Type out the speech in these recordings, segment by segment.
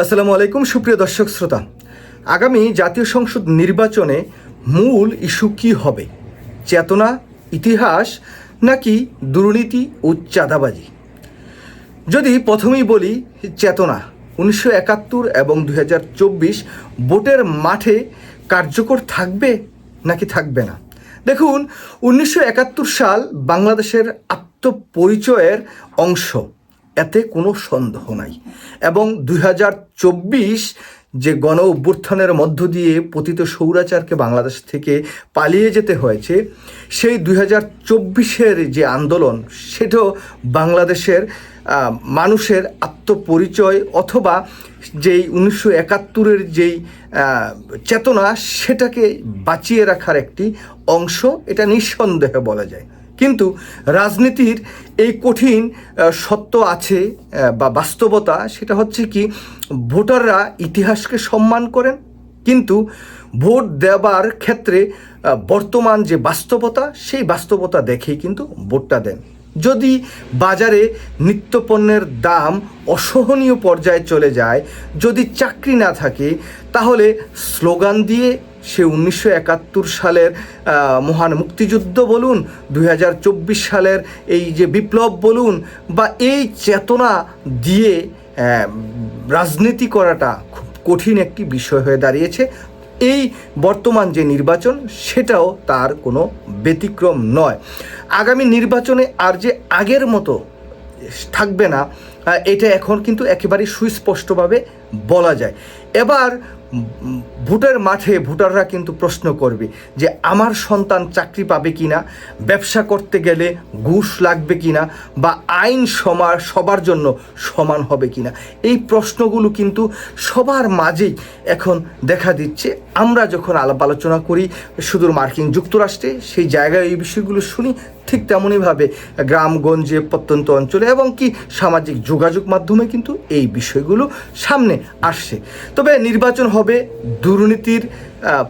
আসসালামু আলাইকুম সুপ্রিয় দর্শক শ্রোতা। আগামী জাতীয় সংসদ নির্বাচনে মূল ইস্যু কী হবে? চেতনা, ইতিহাস নাকি দুর্নীতি ও চাঁদাবাজি? যদি প্রথমেই বলি চেতনা, 1971 এবং 2024 ভোটের মাঠে কার্যকর থাকবে নাকি থাকবে না? দেখুন, 1971 সাল বাংলাদেশের আত্মপরিচয়ের অংশ, এতে কোনো সন্দেহ নাই। এবং 2024 যে গণ অভ্যুত্থানের মধ্য দিয়ে পতিত স্বৈরাচারকে বাংলাদেশ থেকে পালিয়ে যেতে হয়েছে, সেই 2024-এর যে আন্দোলন, সেটাও বাংলাদেশের মানুষের আত্মপরিচয় অথবা যেই 1971-এর যেই চেতনা, সেটাকে বাঁচিয়ে রাখার একটি অংশ, এটা নিঃসন্দেহে বলা যায়। কিন্তু রাজনীতির এই কঠিন সত্য আছে বা বাস্তবতা, সেটা হচ্ছে কি, ভোটাররা ইতিহাসকে সম্মান করেন, কিন্তু ভোট দেওয়ার ক্ষেত্রে বর্তমান যে বাস্তবতা, সেই বাস্তবতা দেখেই কিন্তু ভোটটা দেন। যদি বাজারে নিত্যপণ্যের দাম অসহনীয় পর্যায়ে চলে যায়, যদি চাকরি না থাকে, তাহলে স্লোগান দিয়ে সে 1971 সালের মহান মুক্তিযুদ্ধ বলুন, 2024 সালের এই যে বিপ্লব বলুন, বা এই চেতনা দিয়ে রাজনীতি করাটা খুব কঠিন একটি বিষয় হয়ে দাঁড়িয়েছে। এই বর্তমান যে নির্বাচন, সেটাও তার কোনো ব্যতিক্রম নয়। আগামী নির্বাচনে আর যে আগের মতো থাকবে না, এটা এখন কিন্তু একেবারে সুস্পষ্টভাবে বলা যায়। এবার ভোটের মাঠে ভোটাররা কিন্তু প্রশ্ন করবে যে আমার সন্তান চাকরি পাবে কিনা, ব্যবসা করতে গেলে ঘুষ লাগবে কিনা, বা আইন সবার জন্য সমান হবে কিনা। এই প্রশ্নগুলো কিন্তু সবার মাঝেই এখন দেখা দিচ্ছে। আমরা যখন আলাপ আলোচনা করি সুদূর মার্কিন যুক্তরাষ্ট্রে, সেই জায়গায় এই বিষয়গুলো শুনি, ঠিক তেমনইভাবে গ্রামগঞ্জে, প্রত্যন্ত অঞ্চলে এবং কি সামাজিক যোগাযোগ মাধ্যমে কিন্তু এই বিষয়গুলো সামনে আসছে। তবে নির্বাচন হবে দুর্নীতির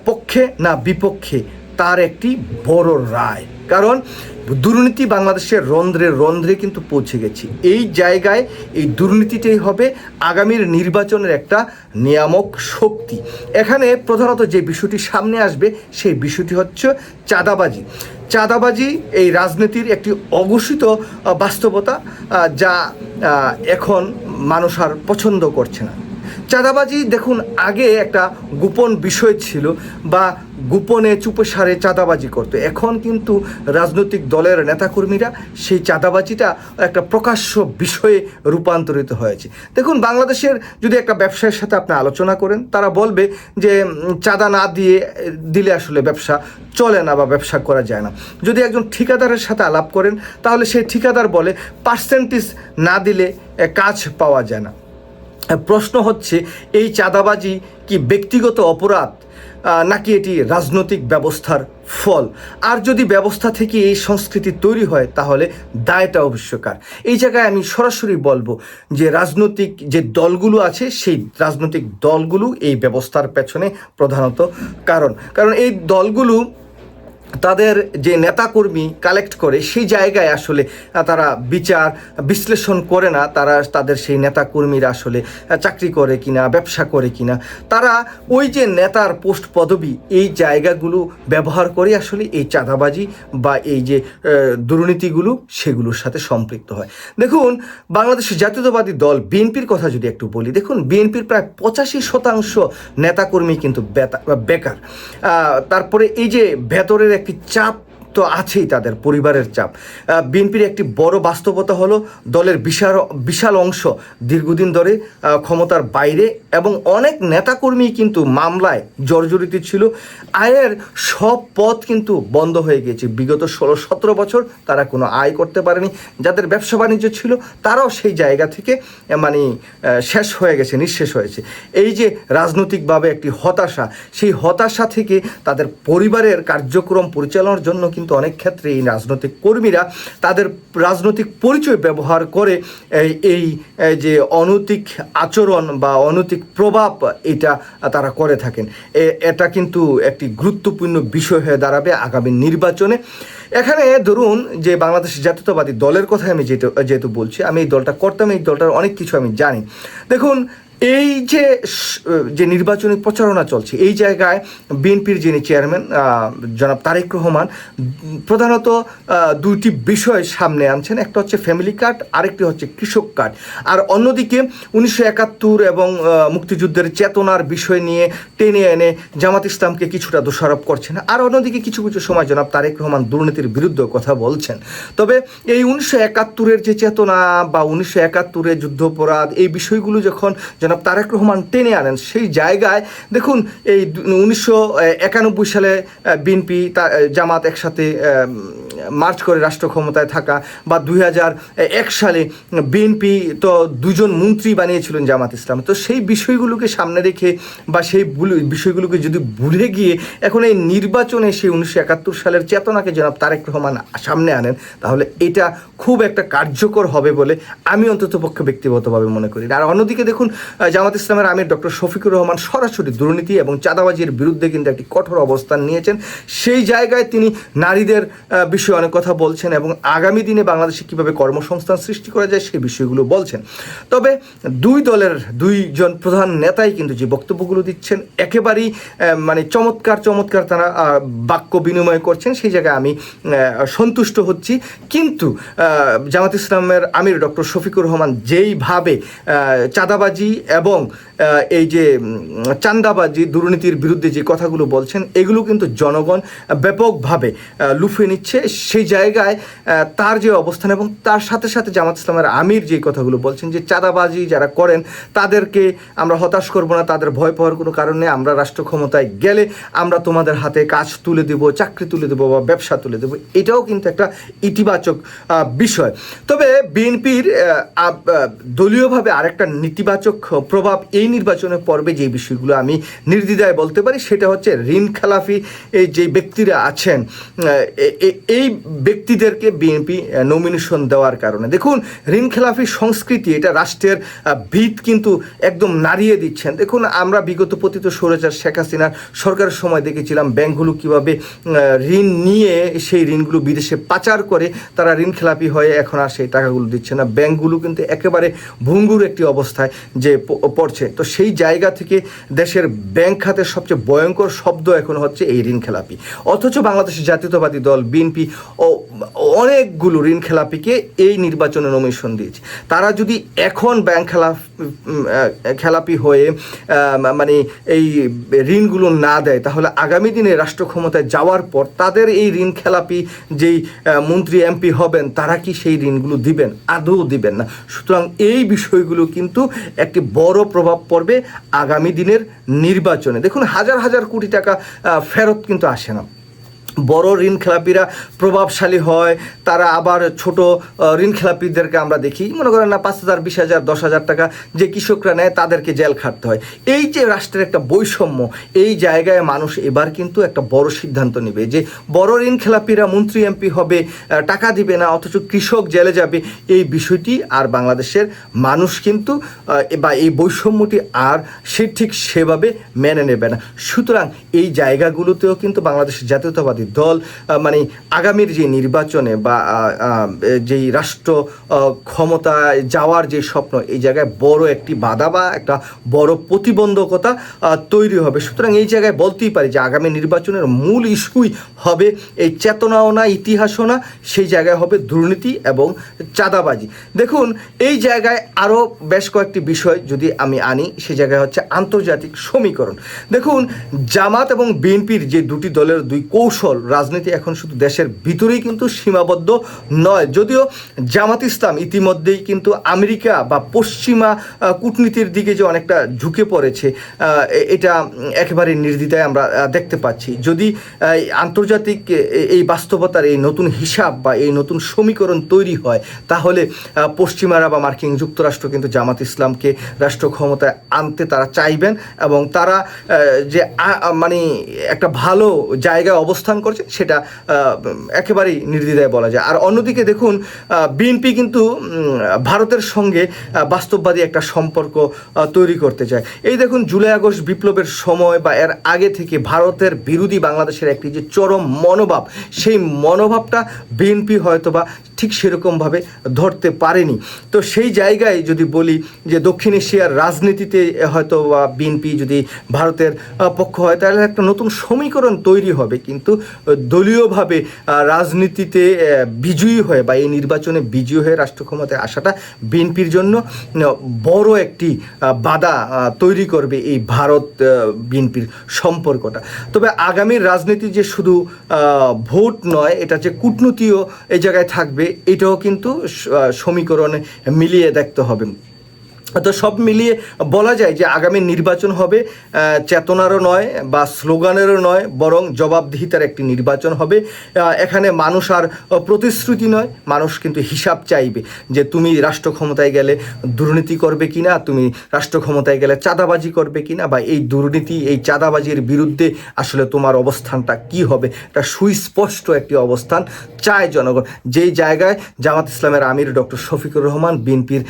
পক্ষে না বিপক্ষে, তার একটি বড় রায়। কারণ দুর্নীতি বাংলাদেশের রন্ধ্রে রন্ধ্রে কিন্তু পৌঁছে গেছে। এই জায়গায় এই দুর্নীতিটাই হবে আগামীর নির্বাচনের একটা নিয়ামক শক্তি। এখানে প্রধানত যে বিষয়টি সামনে আসবে, সেই বিষয়টি হচ্ছে চাঁদাবাজি। চাঁদাবাজি এই রাজনীতির একটি অঘোষিত বাস্তবতা, যা এখন মানুষ আর পছন্দ করছে না। চাঁদাবাজি দেখুন, আগে একটা গোপন বিষয় ছিল বা গোপনে চুপে সারে চাঁদাবাজি করতো। এখন কিন্তু রাজনৈতিক দলের নেতাকর্মীরা সেই চাঁদাবাজিটা একটা প্রকাশ্য বিষয়ে রূপান্তরিত হয়েছে। দেখুন, বাংলাদেশের যদি একটা ব্যবসায়ীর সাথে আপনি আলোচনা করেন, তারা বলবে যে চাঁদা না দিলে আসলে ব্যবসা চলে না বা ব্যবসা করা যায় না। যদি একজন ঠিকাদারের সাথে আলাপ করেন, তাহলে সেই ঠিকাদার বলে পার্সেন্টেজ না দিলে কাজ পাওয়া যায় না। প্রশ্ন হচ্ছে, এই চাঁদাবাজি কি ব্যক্তিগত অপরাধ নাকি এটি রাজনৈতিক ব্যবস্থার ফল? আর যদি ব্যবস্থা থেকে এই সংস্কৃতি তৈরি হয়, তাহলে দায়টা অবশ্যকার। এই জায়গায় আমি সরাসরি বলবো যে রাজনৈতিক যে দলগুলো আছে, সেই রাজনৈতিক দলগুলো এই ব্যবস্থার পেছনে প্রধানত কারণ এই দলগুলো তাদের যে নেতাকর্মী কালেক্ট করে, সেই জায়গায় আসলে তারা বিচার বিশ্লেষণ করে না তাদের সেই নেতাকর্মীরা আসলে চাকরি করে কিনা, ব্যবসা করে কিনা। তারা ওই যে নেতার পোস্ট পদবি, এই জায়গাগুলো ব্যবহার করে আসলে এই চাঁদাবাজি বা এই যে দুর্নীতিগুলো, সেগুলোর সাথে সম্পৃক্ত হয়। দেখুন, বাংলাদেশের জাতীয়তাবাদী দল বিএনপির কথা যদি একটু বলি, দেখুন বিএনপির প্রায় 85% নেতাকর্মী কিন্তু বেকার। তারপরে এই যে ভেতরের একটি চাপ তো আছেই, তাদের পরিবারের চাপ। বিএনপির একটি বড় বাস্তবতা হলো দলের বিশাল অংশ দীর্ঘদিন ধরে ক্ষমতার বাইরে, এবং অনেক নেতাকর্মী কিন্তু মামলায় জর্জরিত ছিল। আয়ের সব পথ কিন্তু বন্ধ হয়ে গিয়েছে। বিগত 16-17 বছর তারা কোনো আয় করতে পারেনি। যাদের ব্যবসা বাণিজ্য ছিল, তারাও সেই জায়গা থেকে শেষ হয়ে গেছে, নিঃশেষ হয়েছে। এই যে রাজনৈতিকভাবে একটি হতাশা, সেই হতাশা থেকে তাদের পরিবারের কার্যক্রম পরিচালনার জন্য কিন্তু অনেক ক্ষেত্রে এই রাজনৈতিক কর্মীরা তাদের রাজনৈতিক পরিচয় ব্যবহার করে এই যে অনৈতিক আচরণ বা অনৈতিক প্রভাব, এটা তারা করে থাকেন। এটা কিন্তু একটি গুরুত্বপূর্ণ বিষয় হয়ে দাঁড়াবে আগামী নির্বাচনে। এখানে ধরুন যে বাংলাদেশ জাতীয়তাবাদী দলের কথা আমি যেহেতু বলছি, আমি এই দলটা করতাম, এই দলটার অনেক কিছু আমি জানি। দেখুন, এই যে যে নির্বাচনী প্রচারণা চলছে, এই জায়গায় বিএনপির যিনি চেয়ারম্যান জনাব তারেক রহমান প্রধানত দুইটি বিষয় সামনে আনছেন। একটা হচ্ছে ফ্যামিলি কার্ড, আরেকটি হচ্ছে কৃষক কার্ড। আর অন্যদিকে 1971 এবং মুক্তিযুদ্ধের চেতনার বিষয় নিয়ে টেনে এনে জামাত ইসলামকে কিছুটা দোষারোপ করছেন। আর অন্যদিকে কিছু কিছু সময় জনাব তারেক রহমান দুর্নীতির বিরুদ্ধে কথা বলছেন। তবে এই 1971-এর যে চেতনা বা 1971-এর যুদ্ধাপরাধ, এই বিষয়গুলো যখন জনাব তারেক রহমান টেনে আনেন, সেই জায়গায় দেখুন এই 1991 সালে বিএনপি জামাত একসাথে মার্চ করে রাষ্ট্র ক্ষমতায় থাকা, বা 2001 সালে বিএনপি তো দুজন মন্ত্রী বানিয়েছিলেন জামাত ইসলাম। তো সেই বিষয়গুলোকে সামনে রেখে বা সেই বিষয়গুলোকে যদি ভুলে গিয়ে এখন এই নির্বাচনে সেই 1971 সালের চেতনাকে জনাব তারেক রহমান সামনে আনেন, তাহলে এটা খুব একটা কার্যকর হবে বলে আমি অন্ততপক্ষে ব্যক্তিগতভাবে মনে করি। আর অন্যদিকে দেখুন জামাত ইসলামের আমির ডক্টর শফিকুর রহমান সরাসরি দুর্নীতি এবং চাঁদাবাজির বিরুদ্ধে কিন্তু একটি কঠোর অবস্থান নিয়েছেন। সেই জায়গায় তিনি নারীদের বিষয়ে অনেক কথা বলছেন এবং আগামী দিনে বাংলাদেশে কীভাবে কর্মসংস্থান সৃষ্টি করা যায় সেই বিষয়গুলো বলছেন। তবে দুই দলের দুইজন প্রধান নেতাই কিন্তু যে বক্তব্যগুলো দিচ্ছেন একেবারেই মানে চমৎকার তারা বাক্য বিনিময় করছেন, সেই জায়গায় আমি সন্তুষ্ট হচ্ছি। কিন্তু জামাত ইসলামের আমির ডক্টর শফিকুর রহমান যেইভাবে চাঁদাবাজি এবং এই যে চাঁদাবাজি দুর্নীতির বিরুদ্ধে যে কথাগুলো বলছেন, এগুলো কিন্তু জনগণ ব্যাপকভাবে লুফে নিচ্ছে। সেই জায়গায় তার যে অবস্থান এবং তার সাথে সাথে জামাত ইসলামের আমির যে কথাগুলো বলছেন যে চাঁদাবাজি যারা করেন তাদেরকে আমরা হতাশ করব না, তাদের ভয় পাওয়ার কোনো কারণ নেই, আমরা রাষ্ট্র ক্ষমতায় গেলে আমরা তোমাদের হাতে কাজ তুলে দেব, চাকরি তুলে দেবো বা ব্যবসা তুলে দেবো, এটাও কিন্তু একটা ইতিবাচক বিষয়। তবে বিএনপির দলীয়ভাবে আরেকটা নেতিবাচক প্রভাব এই নির্বাচনের পর্বে যে বিষয়গুলো আমি নির্দ্বিধায় বলতে পারি, সেটা হচ্ছে ঋণ খেলাফি যে ব্যক্তিরা আছেন, এই ব্যক্তিদেরকে বিএনপি নমিনেশন দেওয়ার কারণে দেখুন ঋণ খেলাফি সংস্কৃতি এটা রাষ্ট্রের ভিত কিন্তু একদম নাড়িয়ে দিচ্ছেন। দেখুন আমরা বিগত পতিত স্বৈরাচার শেখ হাসিনার সরকারের সময় দেখেছিলাম ব্যাংকগুলো কিভাবে ঋণ নিয়ে সেই ঋণগুলো বিদেশে পাচার করে তারা ঋণ খেলাপি হয়ে এখন আর সেই টাকাগুলো দিচ্ছে না। ব্যাংকগুলো কিন্তু একেবারে ভঙ্গুর একটি অবস্থায় যে পড়ছে। তো সেই জায়গা থেকে দেশের ব্যাংক খাতের সবচেয়ে ভয়ঙ্কর শব্দ এখন হচ্ছে এই ঋণ খেলাপি। অথচ বাংলাদেশের জাতীয়তাবাদী দল বিএনপি ও অনেকগুলো ঋণ খেলাপিকে এই নির্বাচনে নমিনেশন দিয়েছে। তারা যদি এখন ব্যাংক খেলাপি হয়ে মানে এই ঋণগুলো না দেয়, তাহলে আগামী দিনে রাষ্ট্র ক্ষমতায় যাওয়ার পর তাদের এই ঋণ খেলাপি যেই মন্ত্রী এমপি হবেন তারা কি সেই ঋণগুলো দিবেন? আদৌ দিবেন না। সুতরাং এই বিষয়গুলো কিন্তু একটি বড় প্রভাব পড়বে আগামী দিনের নির্বাচনে। দেখুন হাজার হাজার কোটি টাকা ফেরত কিন্তু আসে না। বড় ঋণ খেলাপিরা প্রভাবশালী হয়, তারা আবার ছোট ঋণ খেলাপিদেরকে আমরা দেখি মনে করেন না 5,000, 20,000, 10,000 টাকা যে কৃষকরা নেয় তাদেরকে জেল খাটতে হয়। এই যে রাষ্ট্রের একটা বৈষম্য, এই জায়গায় মানুষ এবার কিন্তু একটা বড় সিদ্ধান্ত নেবে যে বড় ঋণ খেলাপিরা মন্ত্রী এমপি হবে, টাকা দিবে না, অথচ কৃষক জেলে যাবে। এই বিষয়টি আর বাংলাদেশের মানুষ কিন্তু বা এই বৈষম্যটি আর সে ঠিক সেভাবে মেনে নেবে না। সুতরাং এই জায়গাগুলোতেও কিন্তু বাংলাদেশের জাতীয়তাবাদী দল মানে আগামীর যে নির্বাচনে বা যেই রাষ্ট্র ক্ষমতায় যাওয়ার যে স্বপ্ন, এই জায়গায় বড় একটি বাধা বা একটা বড় প্রতিবন্ধকতা তৈরি হবে। সুতরাং এই জায়গায় বলতেই পারি যে আগামী নির্বাচনের মূল ইস্যুই হবে এই চেতনাও না, ইতিহাসও না, সেই জায়গায় হবে দুর্নীতি এবং চাঁদাবাজি। দেখুন এই জায়গায় আরও বেশ কয়েকটি বিষয় যদি আমি আনি, সেই জায়গায় হচ্ছে আন্তর্জাতিক সমীকরণ। দেখুন জামাত এবং বিএনপির যে দুটি দলের দুই কৌশল, রাজনীতি এখন শুধু দেশের ভিতরেই কিন্তু সীমাবদ্ধ নয়। যদিও জামাত ইসলাম ইতিমধ্যেই কিন্তু আমেরিকা বা পশ্চিমা কূটনীতির দিকে যে অনেকটা ঝুঁকে পড়েছে, এটা একেবারে নির্দ্বিধায় আমরা দেখতে পাচ্ছি। যদি আন্তর্জাতিক এই বাস্তবতার এই নতুন হিসাব বা এই নতুন সমীকরণ তৈরি হয়, তাহলে পশ্চিমারা বা মার্কিন যুক্তরাষ্ট্র কিন্তু জামাত ইসলামকে রাষ্ট্র ক্ষমতায় আনতে তারা চাইবেন এবং তারা যে মানে একটা ভালো জায়গায় অবস্থান করছে সেটা একেবারেই নির্দ্বিধায় বলা যায়। আর অন্যদিকে দেখুন বিএনপি কিন্তু ভারতের সঙ্গে বাস্তববাদী একটা সম্পর্ক তৈরি করতে চায়। এই দেখুন জুলাই আগস্ট বিপ্লবের সময় বা এর আগে থেকে ভারতের বিরোধী বাংলাদেশের একটি যে চরম মনোভাব, সেই মনোভাবটা বিএনপি হয়তো বা ঠিক সেরকমভাবে ধরতে পারেনি। তো সেই জায়গায় যদি বলি যে দক্ষিণ এশিয়ার রাজনীতিতে হয়তো বিএনপি যদি ভারতের পক্ষ হয়, তাহলে একটা নতুন সমীকরণ তৈরি হবে। কিন্তু দলীয়ভাবে রাজনীতিতে বিজয়ী হয়ে বা এই নির্বাচনে বিজয়ী হয়ে রাষ্ট্র ক্ষমতায় আসাটা বিএনপির জন্য বড় একটি বাধা তৈরি করবে এই ভারত বিএনপির সম্পর্কটা। তবে আগামীর রাজনীতি যে শুধু ভোট নয়, এটা যে কূটনীতিও এই জায়গায় থাকবে, এটাও কিন্তু সমীকরণে মিলিয়ে দেখতে হবে। তো সব মিলিয়ে বলা যায় যে আগামী নির্বাচন হবে চেতনারও নয় বা স্লোগানেরও নয়, বরং জবাবদিহিতার একটি নির্বাচন হবে। এখানে মানুষ আর প্রতিশ্রুতি নয়, মানুষ কিন্তু হিসাব চাইবে যে তুমি রাষ্ট্র ক্ষমতায় গেলে দুর্নীতি করবে কিনা, তুমি রাষ্ট্র ক্ষমতায় গেলে চাঁদাবাজি করবে কিনা, বা এই দুর্নীতি এই চাঁদাবাজির বিরুদ্ধে আসলে তোমার অবস্থানটা কি হবে। এটা সুস্পষ্ট একটি অবস্থান চায় জনগণ। যেই জায়গায় জামাত ইসলামের আমির ডক্টর শফিকুর রহমান বিএনপির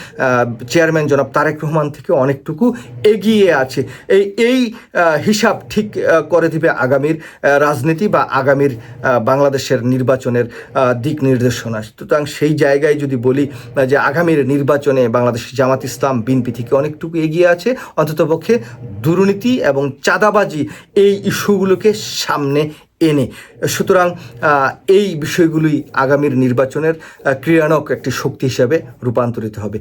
চেয়ারম্যান জনাব তারেক রহমান থেকে অনেকটুকু এগিয়ে আছে। এই হিসাব ঠিক করে দিবে আগামীর রাজনীতি বা আগামীর বাংলাদেশের নির্বাচনের দিক নির্দেশনা। সুতরাং সেই জায়গায় যদি বলি যে আগামীর নির্বাচনে বাংলাদেশ জামাত ইসলাম বিএনপি থেকে অনেকটুকু এগিয়ে আছে, অন্ততপক্ষে দুর্নীতি এবং চাঁদাবাজি এই ইস্যুগুলোকে সামনে এনে। সুতরাং এই বিষয়গুলোই আগামীর নির্বাচনের ক্রিয়ানক একটি শক্তি হিসাবে রূপান্তরিত হবে।